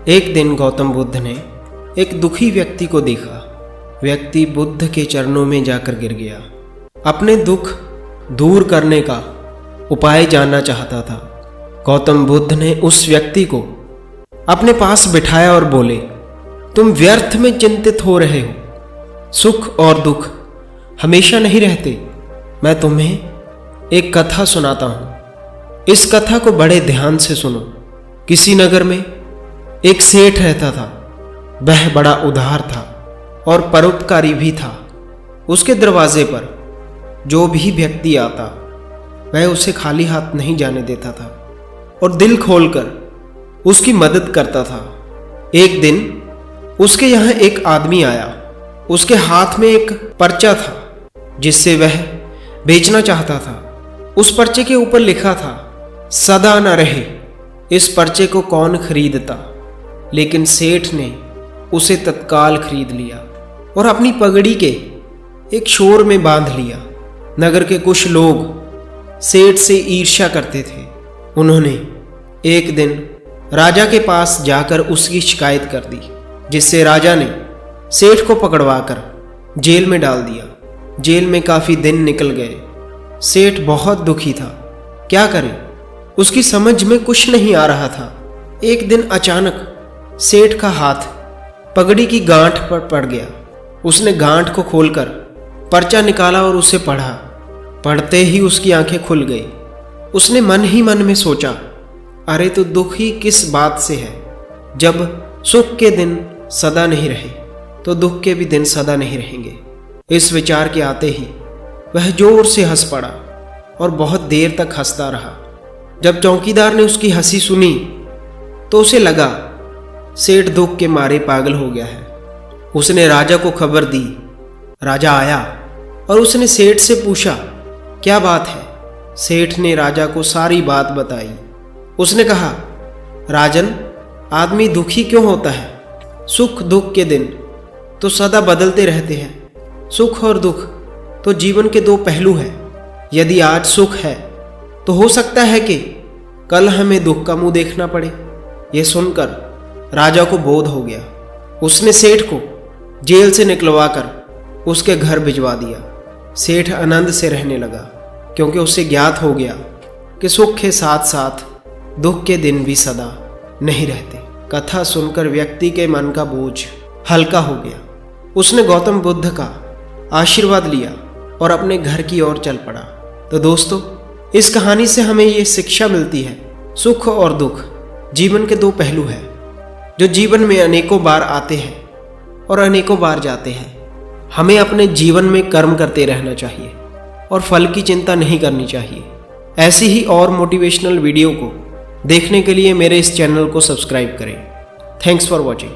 एक दिन गौतम बुद्ध ने एक दुखी व्यक्ति को देखा। व्यक्ति बुद्ध के चरणों में जाकर गिर गया। अपने दुख दूर करने का उपाय जानना चाहता था। गौतम बुद्ध ने उस व्यक्ति को अपने पास बिठाया और बोले, तुम व्यर्थ में चिंतित हो रहे हो। सुख और दुख हमेशा नहीं रहते। मैं तुम्हें एक कथा सुनाता हूं। इस कथा को बड़े ध्यान से सुनो। किसी नगर में एक सेठ रहता था। वह बड़ा उदार था और परोपकारी भी था। उसके दरवाजे पर जो भी व्यक्ति आता वह उसे खाली हाथ नहीं जाने देता था और दिल खोलकर उसकी मदद करता था। एक दिन उसके यहाँ एक आदमी आया। उसके हाथ में एक पर्चा था जिससे वह बेचना चाहता था। उस पर्चे के ऊपर लिखा था, सदा न रहे। इस पर्चे को कौन खरीदता, लेकिन सेठ ने उसे तत्काल खरीद लिया और अपनी पगड़ी के एक शोर में बांध लिया। नगर के कुछ लोग सेठ से ईर्ष्या करते थे। उन्होंने एक दिन राजा के पास जाकर उसकी शिकायत कर दी, जिससे राजा ने सेठ को पकड़वाकर जेल में डाल दिया। जेल में काफी दिन निकल गए। सेठ बहुत दुखी था। क्या करे, उसकी समझ में कुछ नहीं आ रहा था। एक दिन अचानक सेठ का हाथ पगड़ी की गांठ पर पड़ गया। उसने गांठ को खोलकर पर्चा निकाला और उसे पढ़ा। पढ़ते ही उसकी आंखें खुल गई। उसने मन ही मन में सोचा, अरे तो दुखी किस बात से है। जब सुख के दिन सदा नहीं रहे तो दुख के भी दिन सदा नहीं रहेंगे। इस विचार के आते ही वह जोर से हंस पड़ा और बहुत देर तक हंसता रहा। जब चौकीदार ने उसकी हंसी सुनी तो उसे लगा सेठ दुख के मारे पागल हो गया है। उसने राजा को खबर दी। राजा आया और उसने सेठ से पूछा, क्या बात है। सेठ ने राजा को सारी बात बताई। उसने कहा, राजन, आदमी दुखी क्यों होता है। सुख दुख के दिन तो सदा बदलते रहते हैं। सुख और दुख तो जीवन के दो पहलू हैं। यदि आज सुख है तो हो सकता है कि कल हमें दुख का मुंह देखना पड़े। यह सुनकर राजा को बोध हो गया। उसने सेठ को जेल से निकलवाकर उसके घर भिजवा दिया। सेठ आनंद से रहने लगा, क्योंकि उसे ज्ञात हो गया कि सुख के साथ साथ दुख के दिन भी सदा नहीं रहते। कथा सुनकर व्यक्ति के मन का बोझ हल्का हो गया। उसने गौतम बुद्ध का आशीर्वाद लिया और अपने घर की ओर चल पड़ा। तो दोस्तों, इस कहानी से हमें ये शिक्षा मिलती है, सुख और दुख जीवन के दो पहलू हैं, जो जीवन में अनेकों बार आते हैं और अनेकों बार जाते हैं। हमें अपने जीवन में कर्म करते रहना चाहिए और फल की चिंता नहीं करनी चाहिए। ऐसी ही और मोटिवेशनल वीडियो को देखने के लिए मेरे इस चैनल को सब्सक्राइब करें। Thanks for watching.